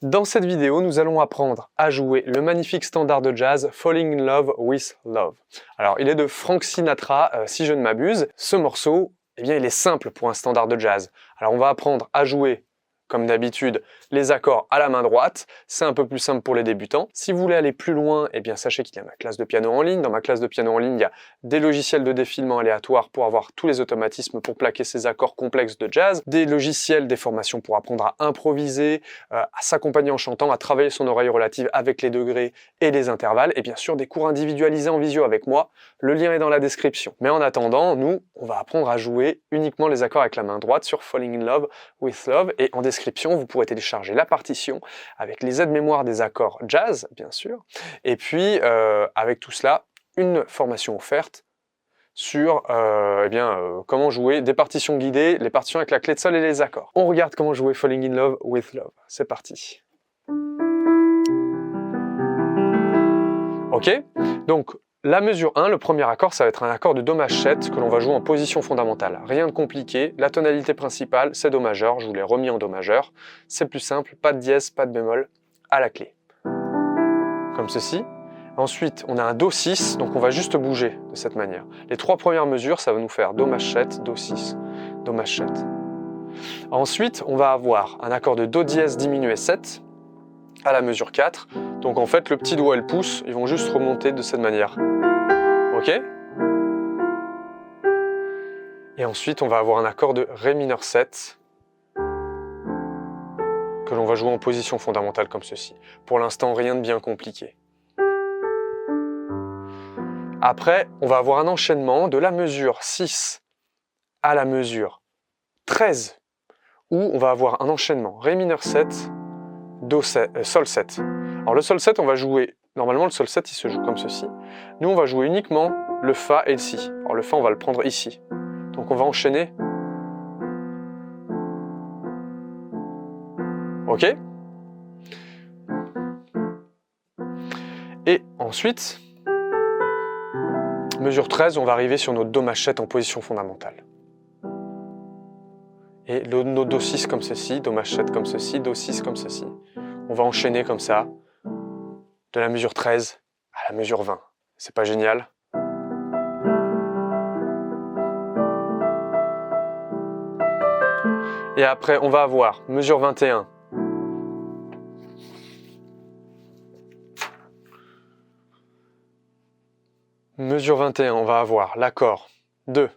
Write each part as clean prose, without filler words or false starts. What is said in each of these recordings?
Dans cette vidéo, nous allons apprendre à jouer le magnifique standard de jazz Falling in Love with Love. Alors, il est de Frank Sinatra, si je ne m'abuse. Ce morceau, eh bien, il est simple pour un standard de jazz. Alors, on va apprendre à jouer, comme d'habitude, les accords à la main droite. C'est un peu plus simple pour les débutants. Si vous voulez aller plus loin, eh bien, sachez qu'il y a ma classe de piano en ligne. Dans ma classe de piano en ligne, il y a des logiciels de défilement aléatoire pour avoir tous les automatismes pour plaquer ces accords complexes de jazz, des logiciels, des formations pour apprendre à improviser, à s'accompagner en chantant, à travailler son oreille relative avec les degrés et les intervalles, et bien sûr des cours individualisés en visio avec moi. Le lien est dans la description. Mais en attendant, nous, on va apprendre à jouer uniquement les accords avec la main droite sur Falling in Love with Love, et en description, vous pourrez télécharger la partition avec les aides-mémoires des accords jazz, bien sûr, et puis avec tout cela, une formation offerte sur comment jouer des partitions guidées, les partitions avec la clé de sol et les accords. On regarde comment jouer Falling in Love with Love. C'est parti. Ok, donc la mesure 1, le premier accord, ça va être un accord de Do majeur que l'on va jouer en position fondamentale. Rien de compliqué, la tonalité principale, c'est Do majeur, je vous l'ai remis en Do majeur. C'est plus simple, pas de dièse, pas de bémol, à la clé. Comme ceci. Ensuite, on a un Do 6, donc on va juste bouger de cette manière. Les trois premières mesures, ça va nous faire Do majeur, Do 6, Do majeur. Ensuite, on va avoir un accord de Do dièse diminué 7 à la mesure 4. Donc en fait, le petit doigt et le pouce, ils vont juste remonter de cette manière. Ok ? Et ensuite, on va avoir un accord de Ré mineur 7 que l'on va jouer en position fondamentale comme ceci. Pour l'instant, rien de bien compliqué. Après, on va avoir un enchaînement de la mesure 6 à la mesure 13, où on va avoir un enchaînement Ré mineur 7, Do 7, Sol 7. Alors le Sol 7, on va jouer, normalement le Sol 7 il se joue comme ceci. Nous on va jouer uniquement le Fa et le Si. Alors le Fa on va le prendre ici. Donc on va enchaîner. Ok ? Et ensuite, mesure 13, on va arriver sur notre Do majeur en position fondamentale. Et nos Do 6 comme ceci, Do majeur comme ceci, Do 6 comme ceci. On va enchaîner comme ça, de la mesure 13 à la mesure 20. C'est pas génial ? Et après, on va avoir mesure 21. Mesure 21, on va avoir l'accord de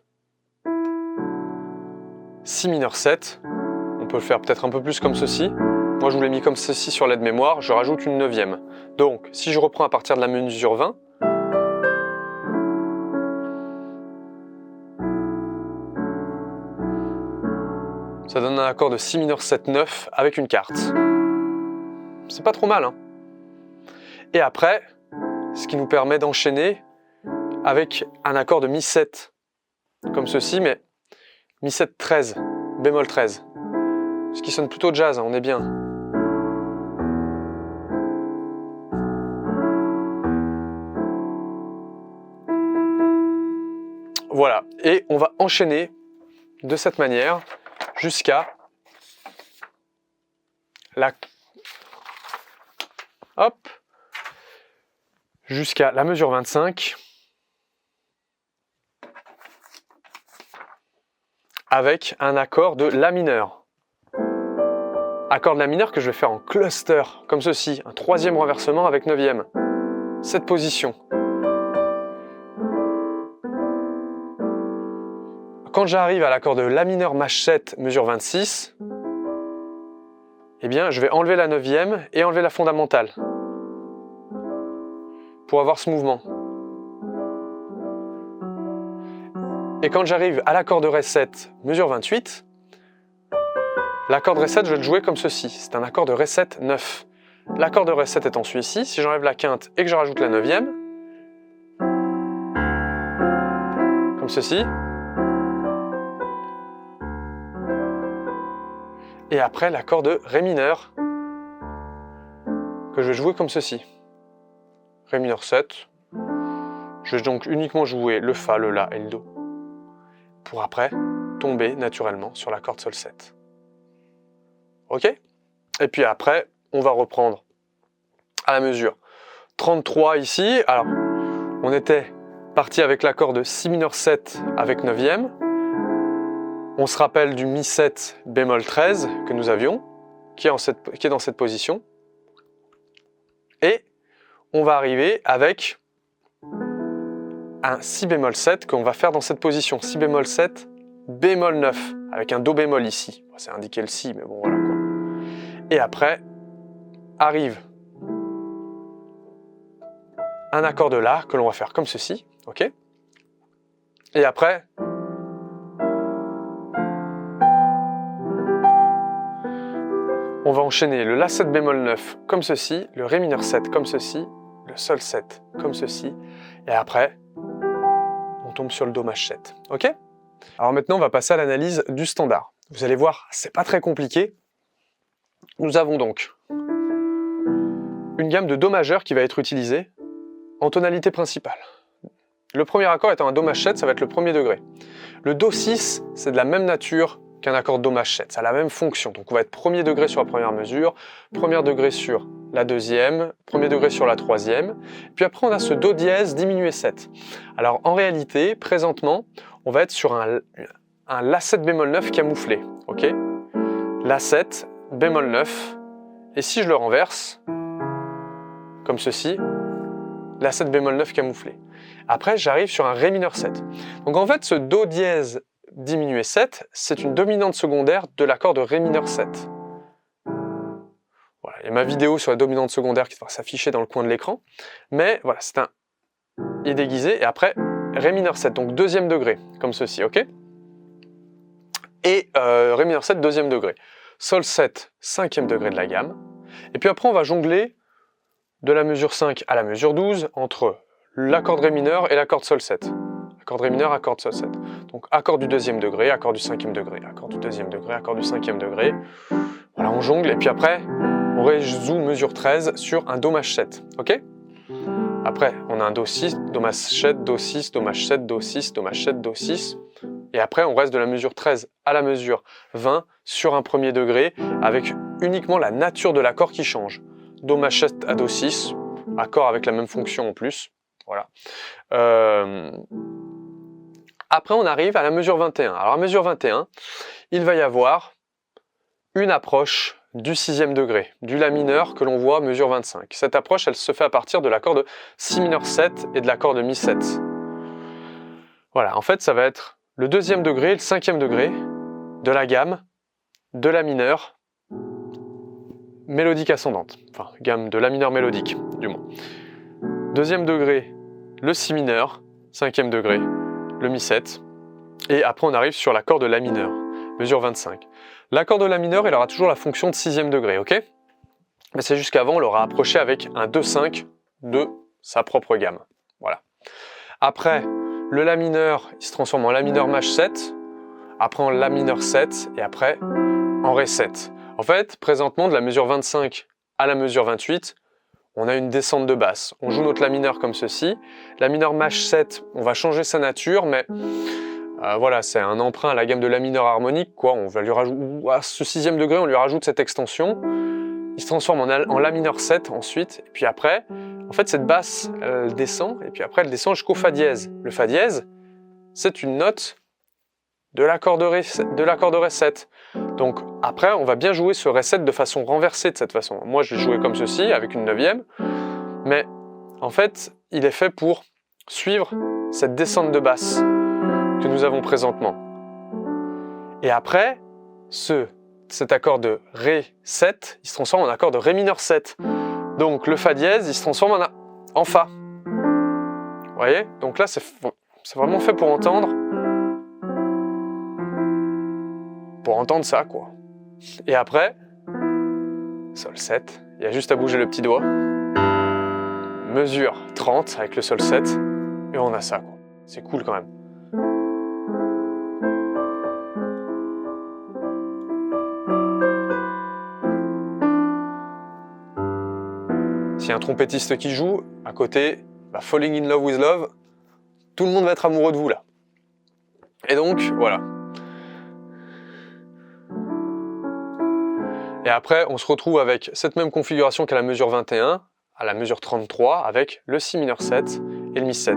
Si mineur 7. On peut le faire peut-être un peu plus comme ceci. Moi, je vous l'ai mis comme ceci sur l'aide-mémoire. Je rajoute une neuvième. Donc, si je reprends à partir de la mesure 20, ça donne un accord de Si mineur 7, 9 avec une quarte. C'est pas trop mal, hein ? Et après, ce qui nous permet d'enchaîner avec un accord de Mi 7, comme ceci, mais Mi 7, 13, bémol 13. Ce qui sonne plutôt jazz, hein, on est bien. Voilà, et on va enchaîner de cette manière jusqu'à la... Hop, jusqu'à la mesure 25 avec un accord de La mineur. Accord de La mineur que je vais faire en cluster, comme ceci, un troisième renversement avec neuvième. Cette position. Quand j'arrive à l'accord de La mineur Maj 7, mesure 26, eh bien, je vais enlever la neuvième et enlever la fondamentale pour avoir ce mouvement. Et quand j'arrive à l'accord de Ré 7, mesure 28, l'accord de Ré 7, je vais le jouer comme ceci. C'est un accord de Ré 7, 9. L'accord de Ré 7 étant celui-ci, si j'enlève la quinte et que je rajoute la neuvième, comme ceci, et après l'accord de Ré mineur, que je vais jouer comme ceci. Ré mineur 7, je vais donc uniquement jouer le Fa, le La et le Do, pour après tomber naturellement sur l'accord de Sol 7. Ok ? Et puis après, on va reprendre à la mesure 33 ici. Alors, on était parti avec l'accord de si mineur 7 avec 9e. On se rappelle du mi 7 bémol 13 que nous avions, qui est dans cette position. Et on va arriver avec un si bémol 7 qu'on va faire dans cette position. Si bémol 7, bémol 9, avec un do bémol ici. C'est indiqué le si, mais bon, voilà quoi. Et après, arrive un accord de la que l'on va faire comme ceci, ok? Et après, on va enchaîner le la 7 bémol 9 comme ceci, le ré mineur 7 comme ceci, le sol 7 comme ceci, et après, on tombe sur le do maj 7, ok? Alors maintenant, on va passer à l'analyse du standard. Vous allez voir, c'est pas très compliqué. Nous avons donc une gamme de do majeur qui va être utilisée en tonalité principale. Le premier accord étant un do maj 7, ça va être le premier degré. Le do 6, c'est de la même nature qu'un accord do maj 7, ça a la même fonction. Donc on va être premier degré sur la première mesure, premier degré sur la deuxième, premier degré sur la troisième, puis après on a ce do dièse diminué 7. Alors en réalité, présentement, on va être sur un la 7 bémol 9 camouflé, ok? La 7 bémol 9, et si je le renverse, comme ceci, la 7 bémol 9 camouflé. Après, j'arrive sur un ré mineur 7. Donc en fait, ce do dièse diminué 7, c'est une dominante secondaire de l'accord de ré mineur 7. Voilà, il y a ma vidéo sur la dominante secondaire qui va s'afficher dans le coin de l'écran. Mais voilà, il est déguisé, et après, ré mineur 7, donc deuxième degré, comme ceci, ok? Et ré mineur 7, deuxième degré. Sol 7, cinquième degré de la gamme. Et puis après, on va jongler de la mesure 5 à la mesure 12 entre l'accord de ré mineur et l'accord de sol 7. Accord de ré mineur, accord de sol 7. Donc accord du deuxième degré, accord du cinquième degré, accord du deuxième degré, accord du cinquième degré. Voilà, on jongle, et puis après, on résout mesure 13 sur un do maj 7, ok? Après, on a un do 6, do maj 7, do 6, do maj 7, do 6, do maj 7, do 6. Et après, on reste de la mesure 13 à la mesure 20 sur un premier degré, avec uniquement la nature de l'accord qui change. Do maj 7 à do 6, accord avec la même fonction en plus. Voilà. Après, on arrive à la mesure 21. Alors, à mesure 21, il va y avoir une approche du sixième degré, du la mineur que l'on voit mesure 25. Cette approche, elle se fait à partir de l'accord de si mineur 7 et de l'accord de mi 7. Voilà, en fait, ça va être le deuxième degré et le cinquième degré de la gamme de la mineur mélodique ascendante. Enfin, gamme de la mineur mélodique, du moins. Deuxième degré, le si mineur. Cinquième degré, le mi 7. Et après, on arrive sur l'accord de la mineur, mesure 25. L'accord de la mineur, il aura toujours la fonction de sixième degré, ok? Mais c'est jusqu'avant, on l'aura approché avec un 2-5 de sa propre gamme. Voilà. Après, le la mineur, il se transforme en la mineur maj 7, après en la mineur 7, et après en ré 7. En fait, présentement, de la mesure 25 à la mesure 28, on a une descente de basse. On joue notre la mineur comme ceci. La mineur maj 7, on va changer sa nature, mais voilà, c'est un emprunt à la gamme de la mineur harmonique, quoi. On va lui rajouter, à ce sixième degré, on lui rajoute cette extension. Il se transforme en la mineur 7 ensuite, et puis après, en fait, cette basse, elle descend, et puis après, elle descend jusqu'au fa dièse. Le fa dièse, c'est une note de l'accord de ré 7. Donc après, on va bien jouer ce ré 7 de façon renversée de cette façon. Moi, je l'ai joué comme ceci, avec une neuvième, mais en fait, il est fait pour suivre cette descente de basse que nous avons présentement. Et après, cet accord de ré 7, il se transforme en accord de ré mineur 7. Donc le fa dièse, il se transforme en fa. Vous voyez? Donc là, c'est vraiment fait pour entendre ça, quoi. Et après, sol 7, il y a juste à bouger le petit doigt. Mesure 30 avec le sol 7, et on a ça, quoi. C'est cool quand même. S'il y a un trompettiste qui joue, à côté, Falling in Love with Love, tout le monde va être amoureux de vous là. Et donc, voilà. Et Et après, on se retrouve avec cette même configuration qu'à la mesure 21, à la mesure 33, avec le si mineur 7 et le mi 7.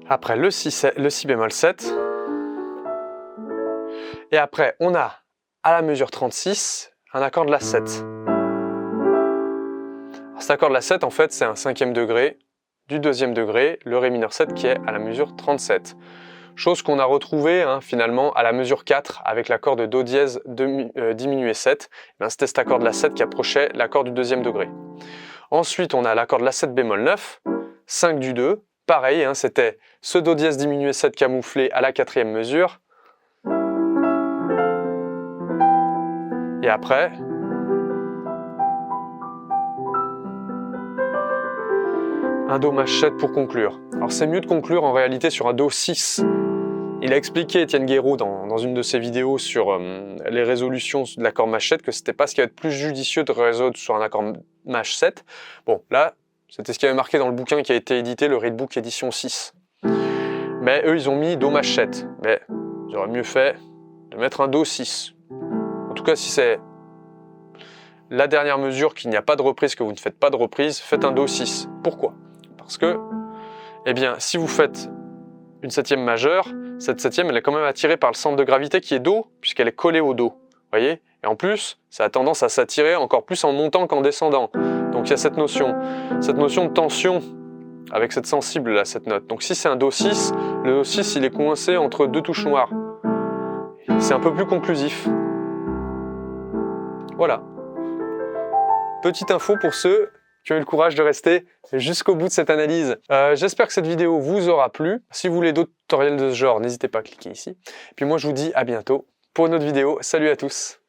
Après le si bémol 7. Et après, on a à la mesure 36 un accord de la 7. Alors, cet accord de la 7, en fait, c'est un cinquième degré du deuxième degré, le ré mineur 7 qui est à la mesure 37. Chose qu'on a retrouvée finalement à la mesure 4 avec l'accord de Do dièse diminué 7. C'était cet accord de la 7 qui approchait l'accord du deuxième degré. Ensuite, on a l'accord de la 7 bémol 9, 5 du 2. Pareil, c'était ce Do dièse diminué 7 camouflé à la quatrième mesure. Et après, un Do maj 7 pour conclure. Alors c'est mieux de conclure en réalité sur un Do 6. Il a expliqué, Étienne Guéraud, dans une de ses vidéos sur les résolutions de l'accord maj 7, que c'était pas ce qui va être plus judicieux de résoudre sur un accord maj 7. Bon, là, c'était ce qui avait marqué dans le bouquin qui a été édité, le Readbook édition 6. Mais eux, ils ont mis Do maj 7. Mais j'aurais mieux fait de mettre un Do 6. En tout cas, si c'est la dernière mesure, qu'il n'y a pas de reprise, que vous ne faites pas de reprise, faites un Do 6. Pourquoi ? Parce que, eh bien, si vous faites une septième majeure, cette septième, elle est quand même attirée par le centre de gravité qui est Do, puisqu'elle est collée au Do. Voyez ? Et en plus, ça a tendance à s'attirer encore plus en montant qu'en descendant. Donc il y a cette notion de tension avec cette sensible là, cette note. Donc si c'est un Do 6, le Do 6 il est coincé entre deux touches noires. C'est un peu plus conclusif. Voilà. Petite info pour ceux qui ont eu le courage de rester jusqu'au bout de cette analyse. J'espère que cette vidéo vous aura plu. Si vous voulez d'autres tutoriels de ce genre, n'hésitez pas à cliquer ici. Puis moi je vous dis à bientôt pour une autre vidéo. Salut à tous!